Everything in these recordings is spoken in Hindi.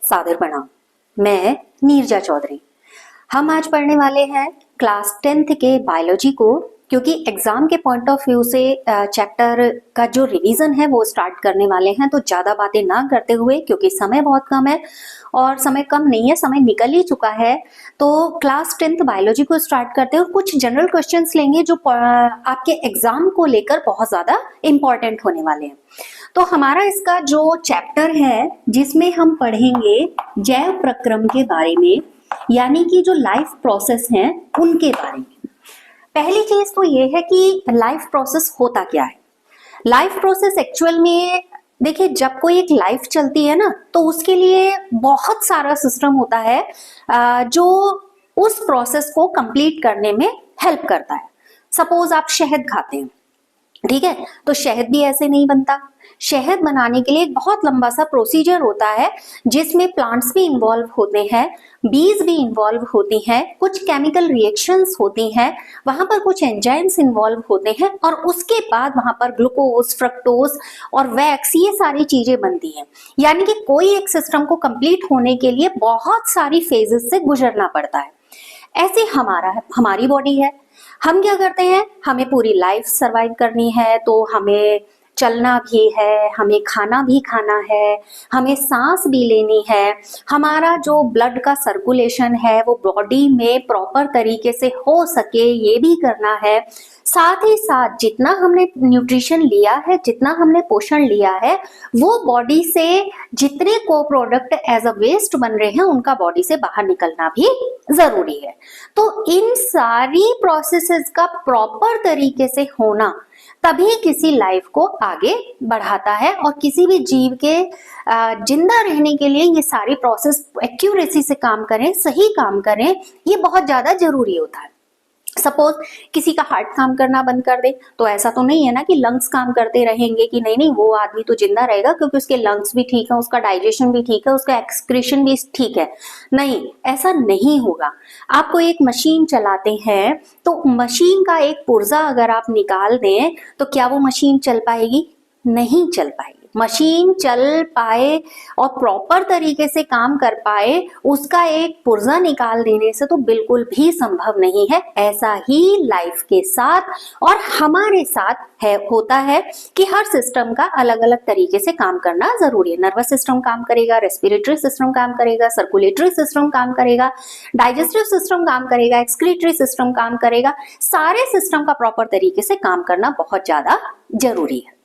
सादर प्रणाम। मैं नीरजा चौधरी। हम आज पढ़ने वाले हैं क्लास 10th के बायोलॉजी को, क्योंकि एग्जाम के पॉइंट ऑफ व्यू से चैप्टर का जो रिवीजन है वो स्टार्ट करने वाले हैं। तो ज्यादा बातें ना करते हुए, क्योंकि समय बहुत कम है और समय कम नहीं है, समय निकल ही चुका है, तो क्लास 10th बायोलॉजी को स्टार्ट करते हैं और कुछ जनरल क्वेश्चंस लेंगे जो आपके एग्जाम को लेकर बहुत ज्यादा इंपॉर्टेंट होने वाले हैं। तो हमारा इसका जो चैप्टर है जिसमें हम पढ़ेंगे जैव प्रक्रम के बारे में, यानी कि जो लाइफ प्रोसेस हैं उनके बारे में। पहली चीज तो ये है कि लाइफ प्रोसेस होता क्या है। लाइफ प्रोसेस एक्चुअल में देखिए, जब कोई एक लाइफ चलती है ना, तो उसके लिए बहुत सारा सिस्टम होता है जो उस प्रोसेस को कंप्लीट करने में हेल्प करता है। सपोज आप शहद खाते हैं, ठीक है, तो शहद भी ऐसे नहीं बनता। शहद बनाने के लिए एक बहुत लंबा सा प्रोसीजर होता है जिसमें प्लांट्स भी इन्वॉल्व होते हैं, बीज भी इन्वॉल्व होती हैं, कुछ केमिकल रिएक्शंस होती हैं, वहां पर कुछ एंजाइम्स इन्वॉल्व होते हैं और उसके बाद वहां पर ग्लूकोज, फ्रक्टोज और वैक्स, ये सारी चीजें बनती हैं। यानी कि कोई एक सिस्टम को कंप्लीट होने के लिए बहुत सारी फेजेस से गुजरना पड़ता है। ऐसे हमारी बॉडी है। हम क्या करते हैं, हमें पूरी लाइफ सरवाइव करनी है, तो हमें चलना भी है, हमें खाना भी खाना है, हमें सांस भी लेनी है, हमारा जो ब्लड का सर्कुलेशन है वो बॉडी में प्रॉपर तरीके से हो सके ये भी करना है। साथ ही साथ जितना हमने न्यूट्रिशन लिया है, जितना हमने पोषण लिया है, वो बॉडी से जितने को प्रोडक्ट एज अ वेस्ट बन रहे हैं उनका बॉडी से बाहर निकलना भी जरूरी है। तो इन सारी प्रोसेसेस का प्रॉपर तरीके से होना तभी किसी लाइफ को आगे बढ़ाता है, और किसी भी जीव के जिंदा रहने के लिए ये सारी प्रोसेस एक्यूरेसी से काम करें, सही काम करें, ये बहुत ज्यादा जरूरी होता है। सपोज किसी का हार्ट काम करना बंद कर दे, तो ऐसा तो नहीं है ना कि लंग्स काम करते रहेंगे कि नहीं वो आदमी तो जिंदा रहेगा क्योंकि उसके लंग्स भी ठीक है, उसका डाइजेशन भी ठीक है, उसका एक्सक्रीशन भी ठीक है। नहीं, ऐसा नहीं होगा। आप कोई एक मशीन चलाते हैं तो मशीन का एक पुर्जा अगर आप निकाल दें तो क्या वो मशीन चल पाएगी? नहीं चल पाएगी। मशीन चल पाए और प्रॉपर तरीके से काम कर पाए, उसका एक पुर्जा निकाल देने से तो बिल्कुल भी संभव नहीं है। ऐसा ही लाइफ के साथ और हमारे साथ होता है कि हर सिस्टम का अलग अलग तरीके से काम करना जरूरी है। नर्वस सिस्टम काम करेगा, रेस्पिरेटरी सिस्टम काम करेगा, सर्कुलेटरी सिस्टम काम करेगा, डाइजेस्टिव सिस्टम काम करेगा, एक्सक्रीटरी सिस्टम काम करेगा। सारे सिस्टम का प्रॉपर तरीके से काम करना बहुत ज्यादा जरूरी है।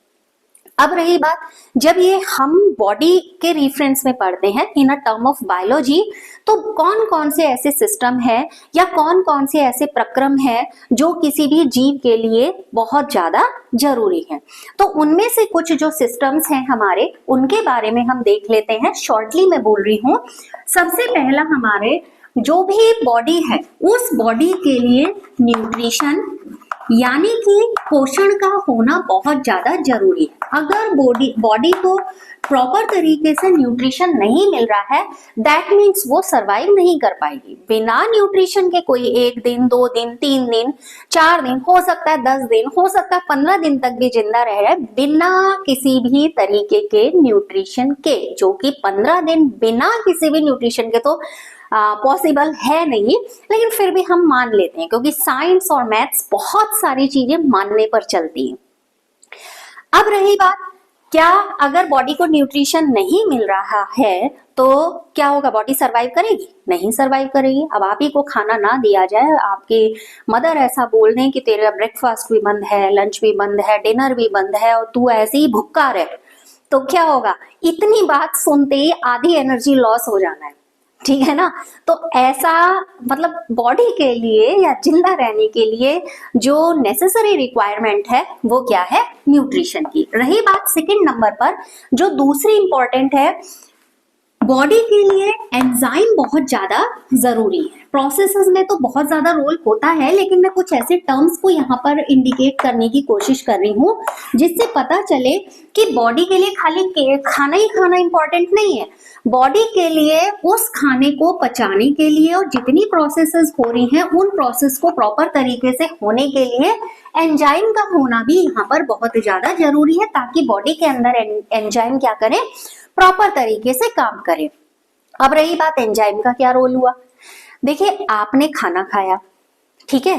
अब रही बात, जब ये हम बॉडी के रेफरेंस में पढ़ते हैं इन अ टर्म ऑफ बायोलॉजी, तो कौन कौन से ऐसे सिस्टम हैं या कौन कौन से ऐसे प्रक्रम हैं जो किसी भी जीव के लिए बहुत ज्यादा जरूरी हैं। तो उनमें से कुछ जो सिस्टम्स हैं हमारे, उनके बारे में हम देख लेते हैं। शॉर्टली मैं बोल रही हूँ। सबसे पहला, हमारे जो भी बॉडी है उस बॉडी के लिए न्यूट्रिशन यानी कि पोषण का होना बहुत ज्यादा जरूरी है। अगर बॉडी को प्रॉपर तरीके से न्यूट्रिशन नहीं मिल रहा है, दैट मीन्स वो सरवाइव नहीं कर पाएगी। बिना न्यूट्रिशन के कोई 1 दिन, 2 दिन, 3 दिन, 4 दिन, हो सकता है 10 दिन, हो सकता है 15 दिन तक भी जिंदा रह रहा है बिना किसी भी तरीके के न्यूट्रिशन के, जो कि 15 दिन बिना किसी भी न्यूट्रिशन के तो पॉसिबल है नहीं, लेकिन फिर भी हम मान लेते हैं क्योंकि साइंस और मैथ्स बहुत सारी चीजें मानने पर चलती हैं। अब रही बात, क्या अगर बॉडी को न्यूट्रिशन नहीं मिल रहा है तो क्या होगा? बॉडी सरवाइव करेगी? नहीं सरवाइव करेगी। अब आप ही को खाना ना दिया जाए, आपके मदर ऐसा बोल दें कि तेरा ब्रेकफास्ट भी बंद है, लंच भी बंद है, डिनर भी बंद है और तू ऐसे ही भुक्का रहे, तो क्या होगा? इतनी बात सुनते ही आधी एनर्जी लॉस हो जाना है, ठीक है ना। तो ऐसा मतलब बॉडी के लिए या जिंदा रहने के लिए जो नेसेसरी रिक्वायरमेंट है वो क्या है? न्यूट्रिशन की। रही बात सेकंड नंबर पर, जो दूसरी इंपॉर्टेंट है, बॉडी के लिए एंजाइम बहुत ज्यादा जरूरी है। प्रोसेसेस में तो बहुत ज्यादा रोल होता है, लेकिन मैं कुछ ऐसे टर्म्स को यहाँ पर इंडिकेट करने की कोशिश कर रही हूँ जिससे पता चले कि बॉडी के लिए खाली खाना ही खाना इंपॉर्टेंट नहीं है। बॉडी के लिए उस खाने को पचाने के लिए और जितनी प्रोसेसेस हो रही हैं उन प्रोसेस को प्रॉपर तरीके से होने के लिए एंजाइम का होना भी यहाँ पर बहुत ज्यादा जरूरी है, ताकि बॉडी के अंदर एंजाइम क्या करें? प्रॉपर तरीके से काम करें। अब रही बात एंजाइम का क्या रोल हुआ। देखिए आपने खाना खाया, ठीक है,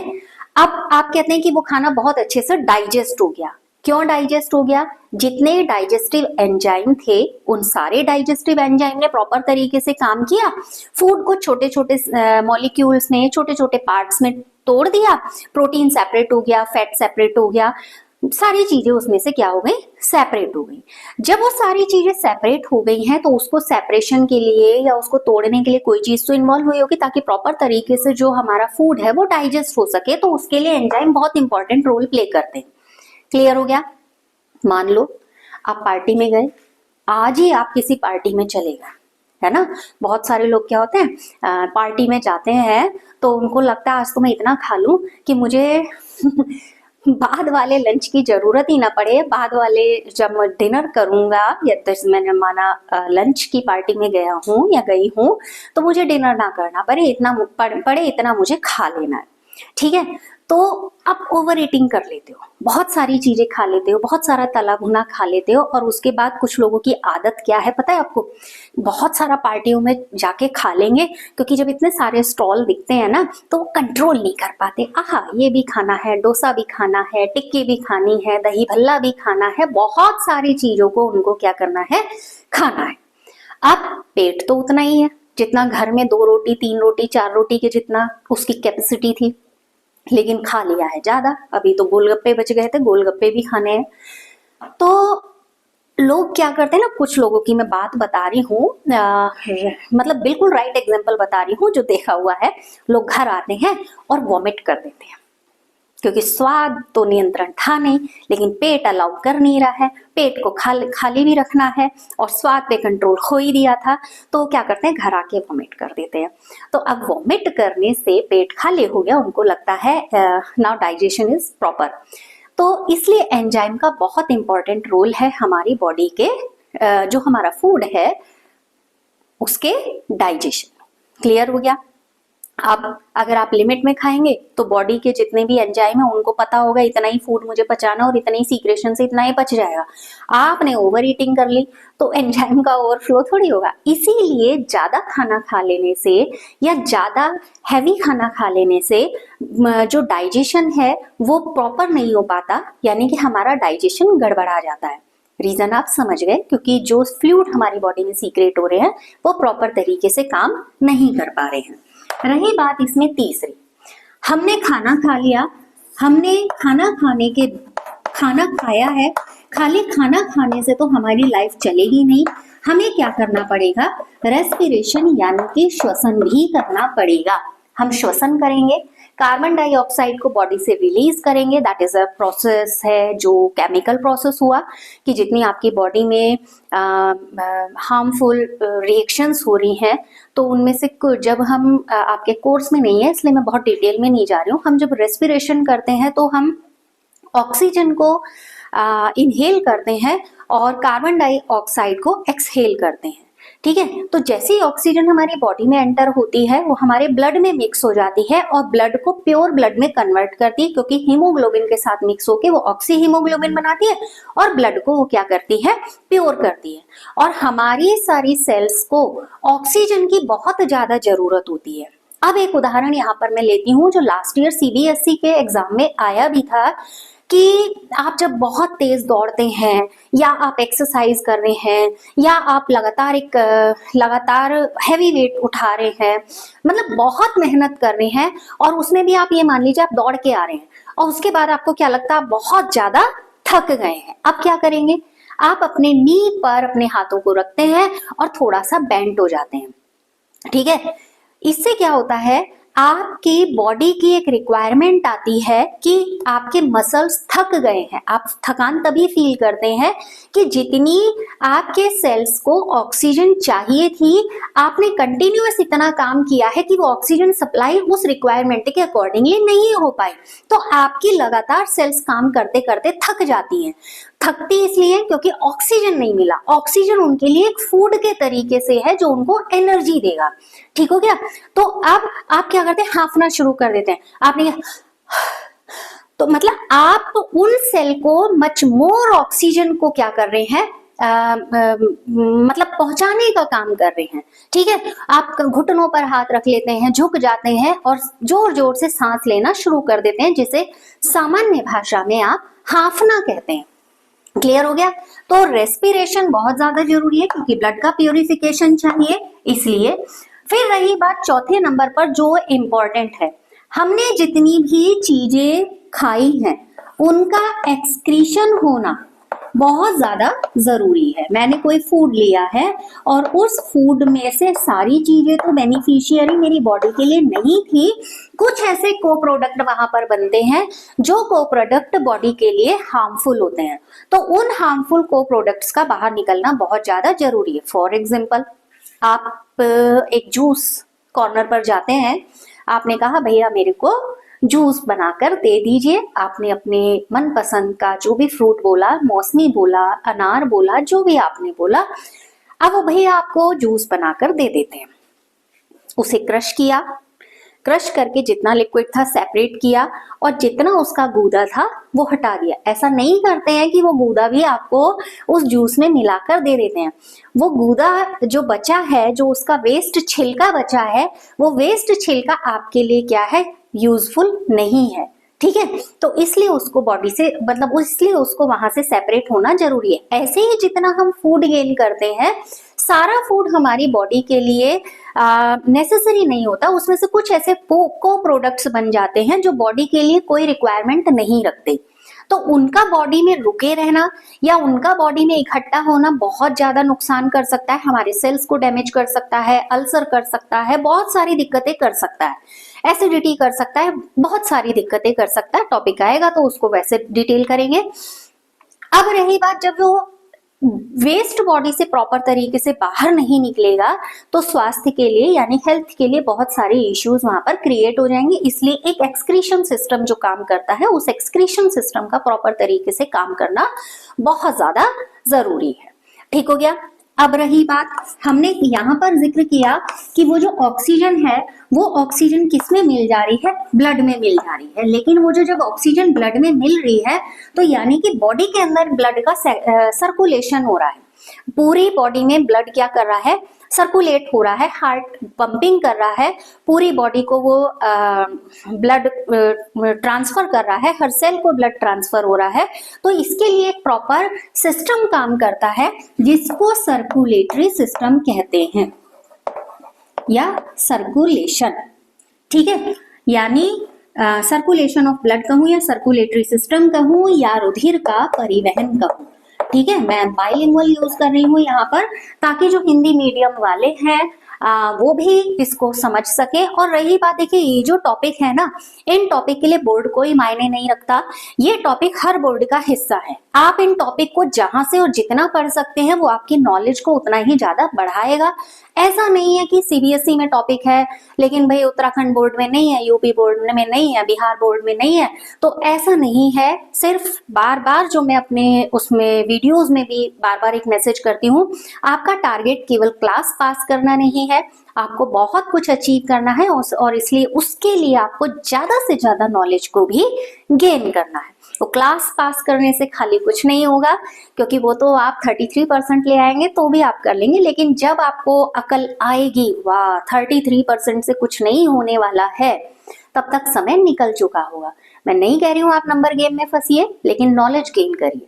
अब आप कहते हैं कि वो खाना बहुत अच्छे से डाइजेस्ट हो गया। क्यों डाइजेस्ट हो गया? जितने डाइजेस्टिव एंजाइम थे उन सारे डाइजेस्टिव एंजाइम ने प्रॉपर तरीके से काम किया, फूड को छोटे छोटे मॉलिक्यूल्स में, छोटे छोटे पार्ट्स में तोड़ दिया, प्रोटीन सेपरेट हो गया, फैट सेपरेट हो गया, सारी चीजें उसमें से क्या हो गई, सेपरेट हो गई। जब वो सारी चीजें सेपरेट हो गई हैं तो उसको सेपरेशन के लिए या उसको तोड़ने के लिए कोई चीज तो इन्वॉल्व हुई होगी ताकि प्रॉपर तरीके से जो हमारा फूड है वो डाइजेस्ट हो सके, तो उसके लिए एंजाइम बहुत इंपॉर्टेंट रोल प्ले करते हैं। क्लियर हो गया? मान लो आप पार्टी में गए, आज ही आप किसी पार्टी में चले गए, है ना। बहुत सारे लोग क्या होते हैं पार्टी में जाते हैं तो उनको लगता है आज तो मैं इतना खा लूं कि मुझे बाद वाले लंच की जरूरत ही ना पड़े, बाद वाले जब मैं डिनर करूंगा या मैंने माना लंच की पार्टी में गया हूँ या गई हूँ तो मुझे डिनर ना करना पड़े, इतना मुझे खा लेना है, ठीक है। तो आप ओवर ईटिंग कर लेते हो, बहुत सारी चीजें खा लेते हो, बहुत सारा तला भुना खा लेते हो, और उसके बाद कुछ लोगों की आदत क्या है पता है आपको, बहुत सारा पार्टियों में जाके खा लेंगे क्योंकि जब इतने सारे स्टॉल दिखते हैं ना तो वो कंट्रोल नहीं कर पाते, आहा ये भी खाना है, डोसा भी खाना है, टिक्की भी खानी है, दही भल्ला भी खाना है, बहुत सारी चीजों को उनको क्या करना है, खाना है। अब पेट तो उतना ही है जितना घर में 2 रोटी 3 रोटी 4 रोटी के जितना उसकी कैपेसिटी थी, लेकिन खा लिया है ज्यादा। अभी तो गोलगप्पे बच गए थे, गोलगप्पे भी खाने हैं। तो लोग क्या करते हैं ना, कुछ लोगों की मैं बात बता रही हूँ, मतलब बिल्कुल राइट एग्जांपल बता रही हूँ जो देखा हुआ है। लोग घर आते हैं और वॉमिट कर देते हैं क्योंकि स्वाद तो नियंत्रण था नहीं, लेकिन पेट अलाउ कर नहीं रहा है, पेट को खाली भी रखना है और स्वाद पे कंट्रोल हो ही दिया था, तो क्या करते हैं घर आके वॉमिट कर देते हैं। तो अब वॉमिट करने से पेट खाली हो गया, उनको लगता है नाउ डाइजेशन इज प्रॉपर। तो इसलिए एंजाइम का बहुत इंपॉर्टेंट रोल है हमारी बॉडी के जो हमारा फूड है उसके डाइजेशन। क्लियर हो गया? अब अगर आप लिमिट में खाएंगे तो बॉडी के जितने भी एंजाइम है उनको पता होगा इतना ही फूड मुझे पचाना और इतने ही सीक्रेशन से इतना ही पच जाएगा। आपने ओवर ईटिंग कर ली तो एंजाइम का ओवरफ्लो थोड़ी होगा। इसीलिए ज्यादा खाना खा लेने से या ज्यादा हैवी खाना खा लेने से जो डाइजेशन है वो प्रॉपर नहीं हो पाता, यानी कि हमारा डाइजेशन गड़बड़ा जाता है। रीजन आप समझ गए, क्योंकि जो फ्लूइड हमारी बॉडी में सीक्रेट हो रहे हैं वो प्रॉपर तरीके से काम नहीं कर पा रहे हैं। रही बात इसमें तीसरी, हमने खाना खा लिया, हमने खाना खाया है, खाली खाना खाने से तो हमारी लाइफ चलेगी नहीं, हमें क्या करना पड़ेगा, रेस्पिरेशन यानी कि श्वसन भी करना पड़ेगा। हम श्वसन करेंगे, कार्बन डाइऑक्साइड को बॉडी से रिलीज करेंगे, दैट इज अ प्रोसेस है जो केमिकल प्रोसेस हुआ कि जितनी आपकी बॉडी में हार्मफुल रिएक्शंस हो रही हैं तो उनमें से जब हम आपके कोर्स में नहीं है इसलिए मैं बहुत डिटेल में नहीं जा रही हूँ, हम जब रेस्पिरेशन करते हैं तो हम ऑक्सीजन को इनहेल करते हैं और कार्बन डाइऑक्साइड को एक्सहेल करते हैं, ठीक है। तो जैसे ही ऑक्सीजन हमारी बॉडी में एंटर होती है वो हमारे ब्लड में मिक्स हो जाती है और ब्लड को प्योर ब्लड में कन्वर्ट करती है, क्योंकि हीमोग्लोबिन के साथ मिक्स होके वो ऑक्सी हीमोग्लोबिन बनाती है और ब्लड को वो क्या करती है, प्योर करती है। और हमारी सारी सेल्स को ऑक्सीजन की बहुत ज्यादा जरूरत होती है। अब एक उदाहरण यहाँ पर मैं लेती हूँ जो लास्ट ईयर सीबीएसई के एग्जाम में आया भी था कि आप जब बहुत तेज दौड़ते हैं या आप एक्सरसाइज कर रहे हैं या आप लगातार हैवी वेट उठा रहे हैं, मतलब बहुत मेहनत कर रहे हैं और उसमें भी आप ये मान लीजिए आप दौड़ के आ रहे हैं और उसके बाद आपको क्या लगता है, आप बहुत ज्यादा थक गए हैं। अब क्या करेंगे, आप अपने नी पर अपने हाथों को रखते हैं और थोड़ा सा बेंड हो जाते हैं, ठीक है। इससे क्या होता है, आपकी बॉडी की एक रिक्वायरमेंट आती है कि आपके मसल्स थक गए हैं। आप थकान तभी फील करते हैं कि जितनी आपके सेल्स को ऑक्सीजन चाहिए थी, आपने कंटिन्यूअस इतना काम किया है कि वो ऑक्सीजन सप्लाई उस रिक्वायरमेंट के अकॉर्डिंगली नहीं हो पाई, तो आपकी लगातार सेल्स काम करते करते थक जाती हैं। थकती इसलिए क्योंकि ऑक्सीजन नहीं मिला। ऑक्सीजन उनके लिए एक फूड के तरीके से है जो उनको एनर्जी देगा, ठीक हो गया। तो अब आप क्या करते हैं, हांफना शुरू कर देते हैं। आपने तो मतलब आप उन सेल को मच मोर ऑक्सीजन को क्या कर रहे हैं, मतलब पहुंचाने का काम कर रहे हैं। ठीक है, आप घुटनों पर हाथ रख लेते हैं, झुक जाते हैं और जोर जोर से सांस लेना शुरू कर देते हैं, जिसे सामान्य भाषा में आप हांफना कहते हैं। क्लियर हो गया? तो रेस्पिरेशन बहुत ज्यादा जरूरी है क्योंकि ब्लड का प्यूरिफिकेशन चाहिए, इसलिए। फिर रही बात चौथे नंबर पर जो इम्पोर्टेंट है, हमने जितनी भी चीजें खाई हैं उनका एक्सक्रीशन होना बहुत ज्यादा जरूरी है। मैंने कोई फूड लिया है और उस फूड में से सारी चीजें तो बेनिफिशियरी मेरी बॉडी के लिए नहीं थी, कुछ ऐसे को प्रोडक्ट वहां पर बनते हैं जो को प्रोडक्ट बॉडी के लिए हार्मफुल होते हैं, तो उन हार्मफुल को प्रोडक्ट्स का बाहर निकलना बहुत ज्यादा जरूरी है। फॉर एग्जाम्पल, आप एक जूस कॉर्नर पर जाते हैं, आपने कहा भैया मेरे को जूस बनाकर दे दीजिए, आपने अपने मनपसंद का जो भी फ्रूट बोला, मौसमी बोला, अनार बोला, जो भी आपने बोला, अब वो भैया आपको जूस बनाकर दे देते हैं। उसे क्रश किया, क्रश करके जितना लिक्विड था सेपरेट किया और जितना उसका गूदा था वो हटा दिया। ऐसा नहीं करते हैं कि वो गूदा भी आपको उस जूस में मिलाकर दे देते हैं। वो गूदा जो बचा है, जो उसका वेस्ट छिलका बचा है, वो वेस्ट छिलका आपके लिए क्या है, यूजफुल नहीं है। ठीक है, तो इसलिए उसको बॉडी से मतलब इसलिए उसको वहां से सेपरेट होना जरूरी है। ऐसे ही जितना हम फूड गेन करते हैं, सारा फूड हमारी बॉडी के लिए नेसेसरी नहीं होता, उसमें से कुछ ऐसे को प्रोडक्ट्स बन जाते हैं जो बॉडी के लिए कोई रिक्वायरमेंट नहीं रखते, तो उनका बॉडी में रुके रहना या उनका बॉडी में इकट्ठा होना बहुत ज्यादा नुकसान कर सकता है, हमारे सेल्स को डैमेज कर सकता है, अल्सर कर सकता है, बहुत सारी दिक्कतें कर सकता है, एसिडिटी कर सकता है, बहुत सारी दिक्कतें कर सकता है। टॉपिक आएगा तो उसको वैसे डिटेल करेंगे। अब रही बात, जब वो वेस्ट बॉडी से प्रॉपर तरीके से बाहर नहीं निकलेगा तो स्वास्थ्य के लिए यानी हेल्थ के लिए बहुत सारे इश्यूज वहां पर क्रिएट हो जाएंगे। इसलिए एक एक्सक्रीशन सिस्टम जो काम करता है, उस एक्सक्रीशन सिस्टम का प्रॉपर तरीके से काम करना बहुत ज्यादा जरूरी है। ठीक हो गया? अब रही बात, हमने यहाँ पर जिक्र किया कि वो जो ऑक्सीजन है वो ऑक्सीजन किसमें मिल जा रही है, ब्लड में मिल जा रही है। लेकिन वो जो जब ऑक्सीजन ब्लड में मिल रही है तो यानी कि बॉडी के अंदर ब्लड का सर्कुलेशन हो रहा है, पूरी बॉडी में ब्लड क्या कर रहा है, सर्कुलेट हो रहा है, हार्ट पंपिंग कर रहा है, पूरी बॉडी को वो ब्लड ट्रांसफर कर रहा है, हर सेल को ब्लड ट्रांसफर हो रहा है। तो इसके लिए एक प्रॉपर सिस्टम काम करता है जिसको सर्कुलेटरी सिस्टम कहते हैं या सर्कुलेशन। ठीक है, यानी सर्कुलेशन ऑफ ब्लड कहूं या सर्कुलेटरी सिस्टम कहूं या रुधिर का परिवहन कहूं। ठीक है, मैं बाइलिंगुअल यूज कर रही हूँ यहाँ पर ताकि जो हिंदी मीडियम वाले हैं वो भी इसको समझ सके। और रही बात, देखिए ये जो टॉपिक है ना, इन टॉपिक के लिए बोर्ड कोई मायने नहीं रखता, ये टॉपिक हर बोर्ड का हिस्सा है। आप इन टॉपिक को जहां से और जितना पढ़ सकते हैं वो आपकी नॉलेज को उतना ही ज्यादा बढ़ाएगा। ऐसा नहीं है कि सीबीएसई में टॉपिक है लेकिन भाई उत्तराखंड बोर्ड में नहीं है, यूपी बोर्ड में नहीं है, बिहार बोर्ड में नहीं है, तो ऐसा नहीं है। सिर्फ बार बार जो मैं अपने उसमें वीडियोस में भी बार बार एक मैसेज करती हूँ, आपका टारगेट केवल क्लास पास करना नहीं है, आपको बहुत कुछ अचीव करना है और इसलिए उसके लिए आपको ज्यादा से ज्यादा नॉलेज को भी गेन करना है। तो क्लास पास करने से खाली कुछ नहीं होगा, क्योंकि वो तो आप 33% ले आएंगे तो भी आप कर लेंगे, लेकिन जब आपको अकल आएगी वाह 33% से कुछ नहीं होने वाला है, तब तक समय निकल चुका होगा। मैं नहीं कह रही हूं आप नंबर गेम में फंसिए, लेकिन नॉलेज गेन करिए।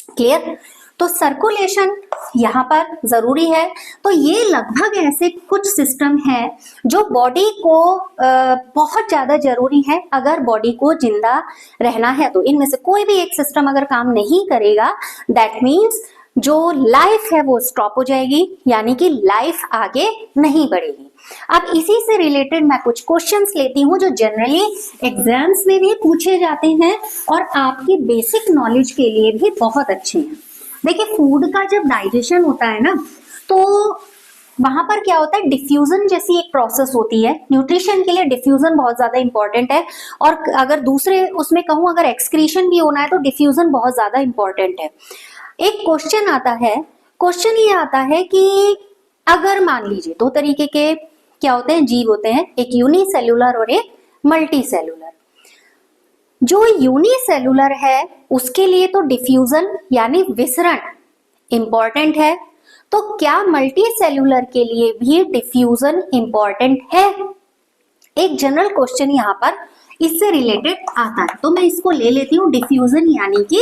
क्लियर? तो सर्कुलेशन यहाँ पर जरूरी है। तो ये लगभग ऐसे कुछ सिस्टम है जो बॉडी को बहुत ज्यादा जरूरी है। अगर बॉडी को जिंदा रहना है तो इनमें से कोई भी एक सिस्टम अगर काम नहीं करेगा, दैट मीन्स जो लाइफ है वो स्टॉप हो जाएगी, यानी कि लाइफ आगे नहीं बढ़ेगी। अब इसी से रिलेटेड मैं कुछ क्वेश्चंस लेती हूँ जो जनरली एग्जाम्स में भी पूछे जाते हैं और आपकी बेसिक नॉलेज के लिए भी बहुत अच्छे हैं। देखिए, फूड का जब डाइजेशन होता है ना, तो वहां पर क्या होता है, डिफ्यूजन जैसी एक प्रोसेस होती है। न्यूट्रिशन के लिए डिफ्यूजन बहुत ज्यादा इंपॉर्टेंट है, और अगर दूसरे उसमें कहूँ अगर एक्सक्रीशन भी होना है तो डिफ्यूजन बहुत ज्यादा इंपॉर्टेंट है। एक क्वेश्चन आता है, क्वेश्चन ये आता है कि अगर मान लीजिए दो तरीके के क्या होते हैं, जीव होते हैं, एक यूनिसेल्युलर और एक मल्टी सेल्युलर। जो यूनिसेल्युलर है उसके लिए तो डिफ्यूजन यानी विसरण इंपॉर्टेंट है, तो क्या मल्टी सेल्यूलर के लिए भी डिफ्यूजन इंपॉर्टेंट है? एक जनरल क्वेश्चन यहाँ पर इससे रिलेटेड आता है, तो मैं इसको ले लेती हूँ। डिफ्यूजन यानी कि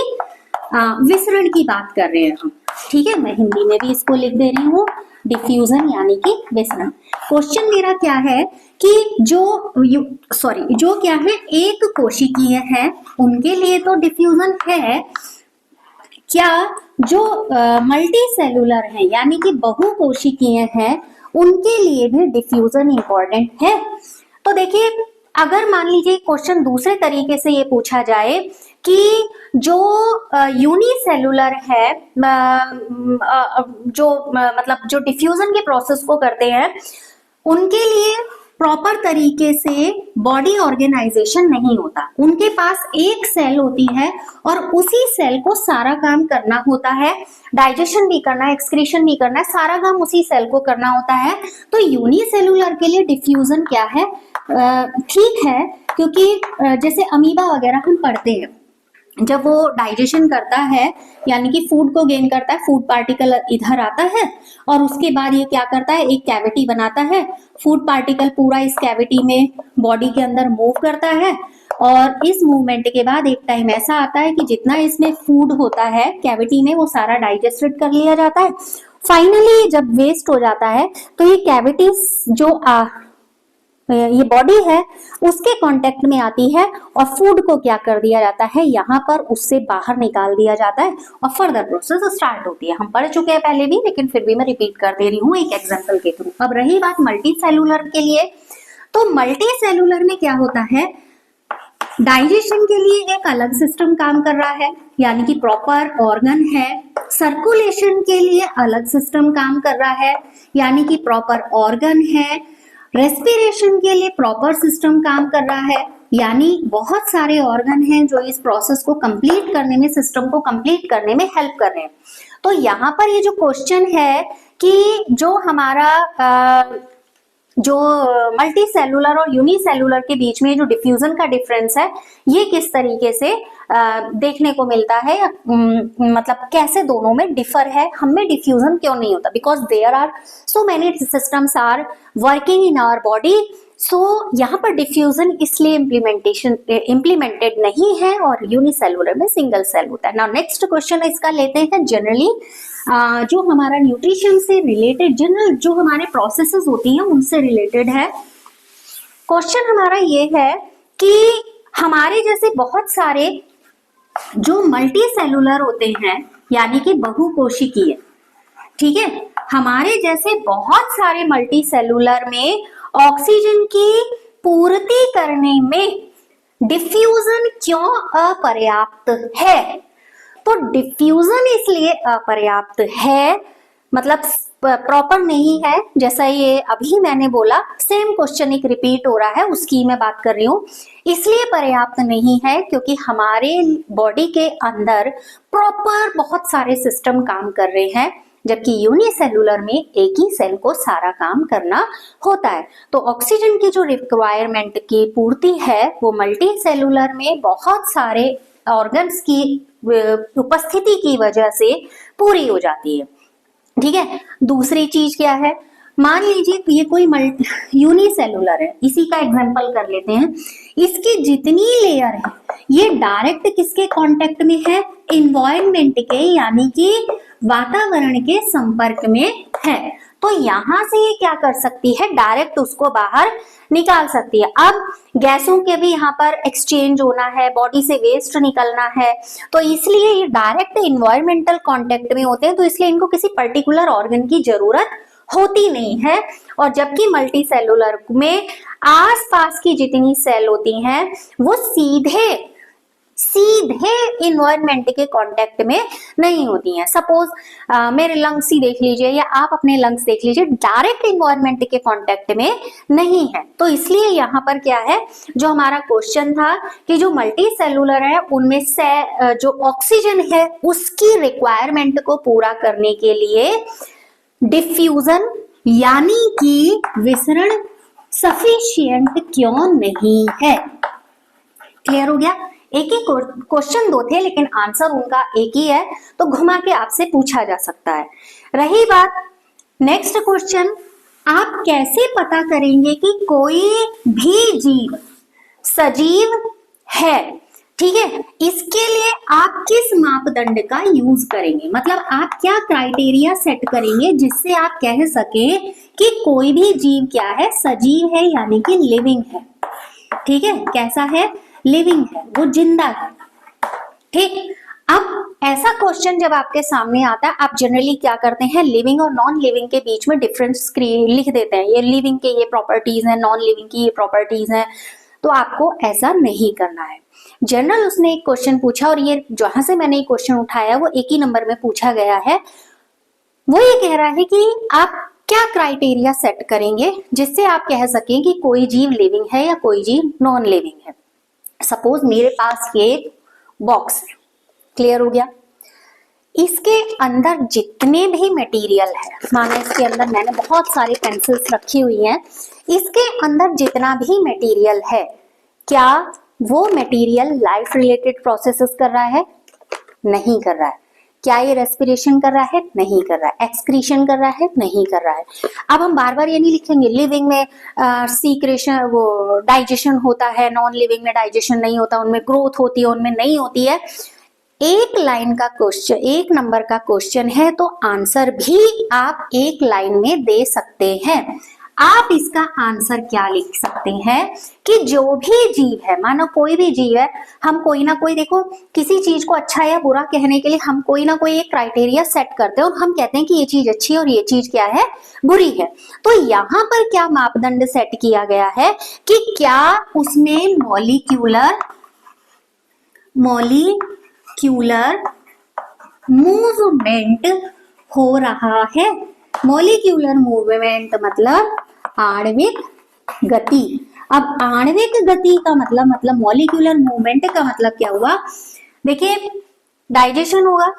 विसरण की बात कर रहे हैं हम, ठीक है। मैं हिंदी में भी इसको लिख दे रही हूँ, डिफ्यूजन यानी कि विसरण। क्वेश्चन मेरा क्या है कि जो क्या है, एक कोशिकीय है, उनके लिए तो डिफ्यूजन है। क्या जो मल्टी सेलुलर है यानी कि बहुकोशिकीय है, उनके लिए भी डिफ्यूजन इंपॉर्टेंट है? तो देखिए, अगर मान लीजिए क्वेश्चन दूसरे तरीके से ये पूछा जाए कि जो यूनिसेलुलर है, जो डिफ्यूजन के प्रोसेस को करते हैं, उनके लिए प्रॉपर तरीके से बॉडी ऑर्गेनाइजेशन नहीं होता। उनके पास एक सेल होती है और उसी सेल को सारा काम करना होता है, डाइजेशन भी करना है, एक्सक्रीशन भी करना है, सारा काम उसी सेल को करना होता है। तो यूनिसेलुलर के लिए डिफ्यूजन क्या है, ठीक है, क्योंकि जैसे अमीबा वगैरह हम पढ़ते हैं, जब वो डाइजेशन करता है यानी कि फूड को गेन करता है, फूड पार्टिकल इधर आता है और उसके बाद ये क्या करता है, एक कैविटी बनाता है, फूड पार्टिकल पूरा इस कैविटी में बॉडी के अंदर मूव करता है, और इस मूवमेंट के बाद एक टाइम ऐसा आता है कि जितना इसमें फूड होता है कैविटी में, वो सारा डाइजेस्टेड कर लिया जाता है। फाइनली जब वेस्ट हो जाता है तो ये कैविटी जो ये बॉडी है उसके कांटेक्ट में आती है और फूड को क्या कर दिया जाता है, यहाँ पर उससे बाहर निकाल दिया जाता है और फर्दर प्रोसेस स्टार्ट होती है। हम पढ़ चुके हैं पहले भी, लेकिन फिर भी मैं रिपीट कर दे रही हूँ एक एग्जांपल के थ्रू। अब रही बात मल्टी सेलुलर के लिए, तो मल्टी सेलुलर में क्या होता है, डाइजेशन के लिए एक अलग सिस्टम काम कर रहा है यानी कि प्रॉपर ऑर्गन है, सर्कुलेशन के लिए अलग सिस्टम काम कर रहा है यानी कि प्रॉपर ऑर्गन है, रेस्पिरेशन के लिए प्रॉपर सिस्टम काम कर रहा है यानी बहुत सारे ऑर्गन हैं जो इस प्रोसेस को कंप्लीट करने में, सिस्टम को कंप्लीट करने में हेल्प कर रहे हैं। तो यहाँ पर ये जो क्वेश्चन है कि जो हमारा जो मल्टी सेलुलर और यूनिसेलुलर के बीच में जो डिफ्यूजन का डिफरेंस है, ये किस तरीके से देखने को मिलता है, मतलब कैसे दोनों में डिफर है, हम में डिफ्यूजन क्यों नहीं होता, because there are so many systems are working in our body. So यहाँ पर डिफ्यूजन इसलिए इम्प्लीमेंटेड नहीं है और यूनिसेलुलर में सिंगल सेल होता है। नाउ नेक्स्ट क्वेश्चन इसका लेते हैं, जनरली जो हमारा न्यूट्रिशन से रिलेटेड, जनरल जो हमारे प्रोसेसेस होती हैं उनसे रिलेटेड है। क्वेश्चन हमारा ये है कि हमारे जैसे बहुत सारे जो मल्टी सेलुलर होते हैं यानी कि बहुकोशिकीय, ठीक है, हमारे जैसे बहुत सारे मल्टी सेलुलर में ऑक्सीजन की पूर्ति करने में डिफ्यूजन क्यों अपर्याप्त है? तो डिफ्यूजन इसलिए अपर्याप्त है, मतलब प्रॉपर नहीं है, जैसा ये अभी मैंने बोला, सेम क्वेश्चन एक रिपीट हो रहा है, उसकी मैं बात कर रही हूँ। इसलिए पर्याप्त नहीं है क्योंकि हमारे बॉडी के अंदर प्रॉपर बहुत सारे सिस्टम काम कर रहे हैं, जबकि यूनिसेलुलर में एक ही सेल को सारा काम करना होता है। तो ऑक्सीजन की जो रिक्वायरमेंट की पूर्ति है वो मल्टी सेलुलर में बहुत सारे ऑर्गन्स की उपस्थिति की वजह से पूरी हो जाती है, ठीक है। दूसरी चीज क्या है, मान लीजिए ये कोई यूनिसेलुलर है, इसी का एग्जांपल कर लेते हैं। इसकी जितनी लेयर है ये डायरेक्ट किसके कांटेक्ट में है, एनवायरनमेंट के यानी कि वातावरण के संपर्क में है। तो यहां से ये क्या कर सकती है, डायरेक्ट उसको बाहर निकाल सकती है। अब गैसों के भी यहाँ पर एक्सचेंज होना है, बॉडी से वेस्ट निकलना है, तो इसलिए ये डायरेक्ट इन्वायरमेंटल कांटेक्ट में होते हैं, तो इसलिए इनको किसी पर्टिकुलर ऑर्गन की जरूरत होती नहीं है। और जबकि मल्टी सेलुलर में आसपास की जितनी सेल होती हैं वो सीधे इन्वायरमेंट के कांटेक्ट में नहीं होती हैं। सपोज मेरे लंग्स ही देख लीजिए या आप अपने लंग्स देख लीजिए, डायरेक्ट इन्वायरमेंट के कांटेक्ट में नहीं है। तो इसलिए यहाँ पर क्या है, जो हमारा क्वेश्चन था कि जो मल्टी सेलुलर है उनमें से जो ऑक्सीजन है उसकी रिक्वायरमेंट को पूरा करने के लिए डिफ्यूजन यानी कि विसरण सफिशिएंट क्यों नहीं है। क्लियर हो गया? एक ही क्वेश्चन दो थे लेकिन आंसर उनका एक ही है, तो घुमा के आपसे पूछा जा सकता है। रही बात नेक्स्ट क्वेश्चन, आप कैसे पता करेंगे कि कोई भी जीव सजीव है? ठीक है, इसके लिए आप किस मापदंड का यूज करेंगे, मतलब आप क्या क्राइटेरिया सेट करेंगे जिससे आप कह सके कि कोई भी जीव क्या है, सजीव है, यानी कि लिविंग है। ठीक है, कैसा है, लिविंग है, वो जिंदा है। ठीक, अब ऐसा क्वेश्चन जब आपके सामने आता है, आप जनरली क्या करते हैं, लिविंग और नॉन लिविंग के बीच में डिफरेंस लिख देते हैं, ये लिविंग के ये प्रॉपर्टीज हैं, नॉन लिविंग की ये प्रॉपर्टीज हैं। तो आपको ऐसा नहीं करना है। जनरल उसने एक क्वेश्चन पूछा, और ये जहां से मैंने क्वेश्चन उठाया वो एक ही नंबर में पूछा गया है। वो ये कह रहा है कि आप क्या क्राइटेरिया सेट करेंगे जिससे आप कह सकें कि कोई जीव लिविंग है या कोई जीव नॉन लिविंग है। सपोज मेरे पास ये बॉक्स है, क्लियर हो गया, इसके अंदर जितने भी मटेरियल है, मानो इसके अंदर मैंने बहुत सारे पेंसिल्स रखी हुई हैं, इसके अंदर जितना भी मटेरियल है, क्या वो मटेरियल लाइफ रिलेटेड प्रोसेसेस कर रहा है? नहीं कर रहा है। क्या ये रेस्पिरेशन कर रहा है? नहीं कर रहा है। एक्सक्रीशन कर रहा है? नहीं कर रहा है। अब हम बार बार ये नहीं लिखेंगे लिविंग में सीक्रेशन, वो डाइजेशन होता है, नॉन लिविंग में डाइजेशन नहीं होता, उनमें ग्रोथ होती है, उनमें नहीं होती है। एक लाइन का क्वेश्चन, एक नंबर का क्वेश्चन है, तो आंसर भी आप एक लाइन में दे सकते हैं। आप इसका आंसर क्या लिख सकते हैं कि जो भी जीव है, मानो कोई भी जीव है, हम कोई ना कोई, देखो किसी चीज को अच्छा या बुरा कहने के लिए हम कोई ना कोई एक क्राइटेरिया सेट करते हैं और हम कहते हैं कि ये चीज अच्छी है और ये चीज क्या है, बुरी है। तो यहाँ पर क्या मापदंड सेट किया गया है कि क्या उसमें मॉलिक्यूलर मूवमेंट हो रहा है। मॉलिक्यूलर मूवमेंट मतलब आणविक गति। अब आणविक गति का मतलब मॉलिक्यूलर मूवमेंट का मतलब क्या हुआ, देखिए डाइजेशन होगा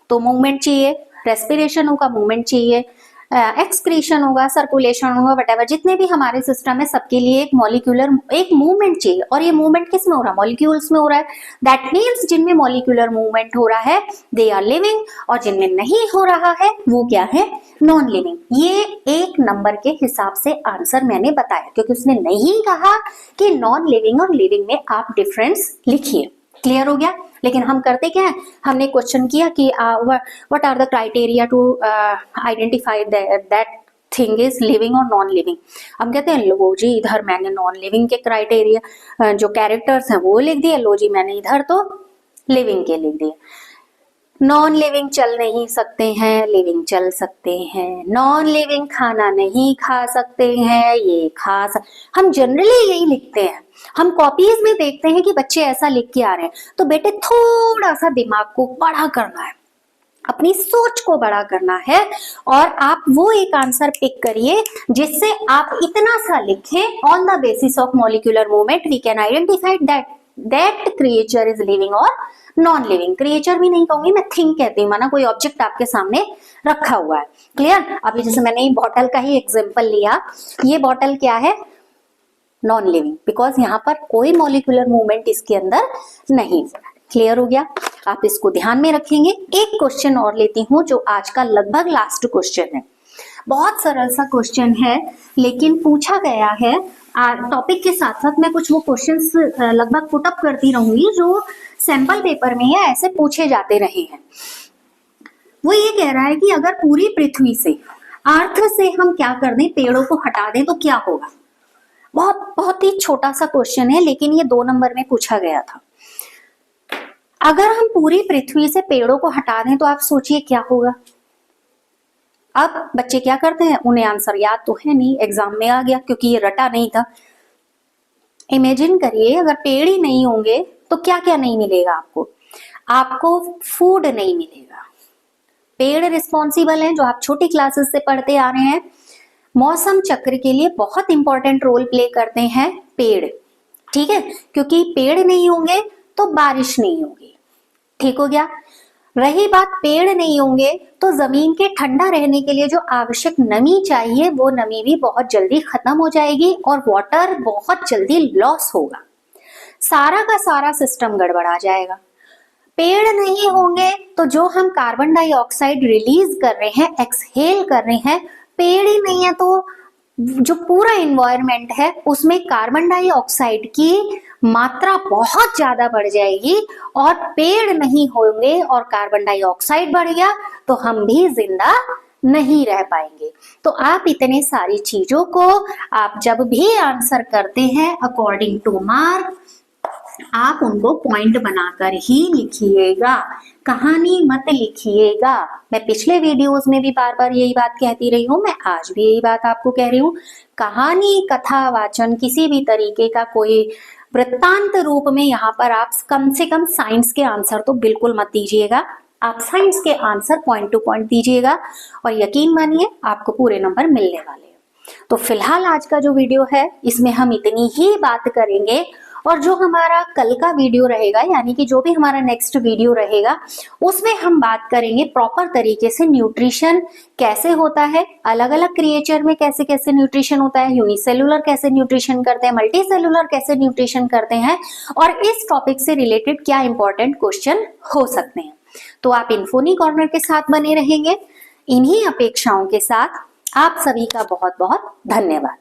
तो मूवमेंट चाहिए, रेस्पिरेशन होगा मूवमेंट चाहिए, एक्सक्रीशन होगा, सर्कुलेशन होगा, वटेवर जितने भी हमारे सिस्टम है सबके लिए एक मॉलिक्यूलर एक मूवमेंट चाहिए। और ये मूवमेंट किस में हो रहा है, मॉलिक्यूल्स में हो रहा है। दैट मीन्स जिनमें मॉलिक्यूलर मूवमेंट हो रहा है दे आर लिविंग, और जिनमें नहीं हो रहा है वो क्या है, नॉन लिविंग। ये एक नंबर के हिसाब से आंसर मैंने बताया, क्योंकि उसने नहीं कहा कि नॉन लिविंग और लिविंग में आप डिफरेंस लिखिए। क्लियर हो गया। लेकिन हम करते क्या है, हमने क्वेश्चन किया कि what are the criteria to identify that thing is living और नॉन लिविंग। हम कहते हैं लो जी इधर मैंने नॉन लिविंग के क्राइटेरिया जो कैरेक्टर्स हैं वो लिख दिए, लो जी मैंने इधर तो लिविंग के लिख दिए। नॉन लिविंग चल नहीं सकते हैं, लिविंग चल सकते हैं। नॉन लिविंग खाना नहीं खा सकते हैं, ये हम जनरली यही लिखते हैं। हम कॉपीज में देखते हैं कि बच्चे ऐसा लिख के आ रहे हैं, तो बेटे थोड़ा सा दिमाग को बड़ा करना है, अपनी सोच को बड़ा करना है, और आप वो एक आंसर पिक करिए जिससे आप इतना सा लिखें, on the basis of molecular movement we can identify that creature is living और नॉन लिविंग। क्रिएचर भी नहीं कहूंगी मैं, थिंग कहती हूँ, माना कोई ऑब्जेक्ट आपके सामने रखा हुआ है। क्लियर। अभी जैसे मैंने बॉटल का ही एग्जांपल लिया, ये बॉटल क्या है, नॉन लिविंग, बिकॉज यहाँ पर कोई मॉलिक्यूलर मूवमेंट इसके अंदर नहीं। क्लियर हो गया, आप इसको ध्यान में रखेंगे। एक क्वेश्चन और लेती हूँ जो आज का लगभग लास्ट क्वेश्चन है। बहुत सरल सा क्वेश्चन है लेकिन पूछा गया है। टॉपिक के साथ साथ मैं कुछ वो क्वेश्चंस लगभग पुट अप करती रहूंगी जो सैंपल पेपर में है, ऐसे पूछे जाते रहे हैं। वो ये कह रहा है कि अगर पूरी पृथ्वी से, अर्थ से हम क्या कर दें, पेड़ों को हटा दें तो क्या होगा। बहुत ही छोटा सा क्वेश्चन है लेकिन ये 2 नंबर में पूछा गया था। अगर हम पूरी पृथ्वी से पेड़ों को हटा दें तो आप सोचिए क्या होगा। अब बच्चे क्या करते हैं, उन्हें आंसर याद तो है नहीं, एग्जाम में आ गया क्योंकि ये रटा नहीं था। इमेजिन करिए अगर पेड़ ही नहीं होंगे तो क्या क्या नहीं मिलेगा आपको। आपको फूड नहीं मिलेगा। पेड़ रिस्पॉन्सिबल हैं, जो आप छोटी क्लासेस से पढ़ते आ रहे हैं, मौसम चक्र के लिए बहुत इंपॉर्टेंट रोल प्ले करते हैं पेड़। ठीक है, क्योंकि पेड़ नहीं होंगे तो बारिश नहीं होगी। ठीक हो गया। रही बात पेड़ नहीं होंगे तो जमीन के ठंडा रहने के लिए जो आवश्यक नमी चाहिए वो नमी भी बहुत जल्दी खत्म हो जाएगी और वाटर बहुत जल्दी लॉस होगा। सारा का सारा सिस्टम गड़बड़ा जाएगा। पेड़ नहीं होंगे तो जो हम कार्बन डाइऑक्साइड रिलीज कर रहे हैं, एक्सहेल कर रहे हैं, पेड़ ही नहीं है तो जो पूरा एनवायरनमेंट है उसमें कार्बन डाइऑक्साइड की मात्रा बहुत ज्यादा बढ़ जाएगी, और पेड़ नहीं होंगे और कार्बन डाइऑक्साइड बढ़ गया तो हम भी जिंदा नहीं रह पाएंगे। तो आप इतने सारी चीजों को आप जब भी आंसर करते हैं अकॉर्डिंग टू मार्क, आप उनको पॉइंट बनाकर ही लिखिएगा, कहानी मत लिखिएगा। मैं पिछले वीडियोस में भी बार बार यही बात कहती रही हूँ, मैं आज भी यही बात आपको कह रही हूँ। कहानी, कथा वाचन, किसी भी तरीके का कोई वृत्तांत रूप में यहाँ पर आप कम से कम साइंस के आंसर तो बिल्कुल मत दीजिएगा। आप साइंस के आंसर पॉइंट टू पॉइंट दीजिएगा और यकीन मानिए आपको पूरे नंबर मिलने वाले हैं। तो फिलहाल आज का जो वीडियो है इसमें हम इतनी ही बात करेंगे, और जो हमारा कल का वीडियो रहेगा, यानी कि जो भी हमारा नेक्स्ट वीडियो रहेगा, उसमें हम बात करेंगे प्रॉपर तरीके से न्यूट्रिशन कैसे होता है, अलग अलग क्रिएचर में कैसे कैसे न्यूट्रिशन होता है, यूनिसेलुलर कैसे न्यूट्रिशन करते हैं, मल्टी सेलुलर कैसे न्यूट्रिशन करते हैं, और इस टॉपिक से रिलेटेड क्या इंपॉर्टेंट क्वेश्चन हो सकते हैं। तो आप इन्फोनी कॉर्नर के साथ बने रहेंगे। इन्हीं अपेक्षाओं के साथ आप सभी का बहुत बहुत धन्यवाद।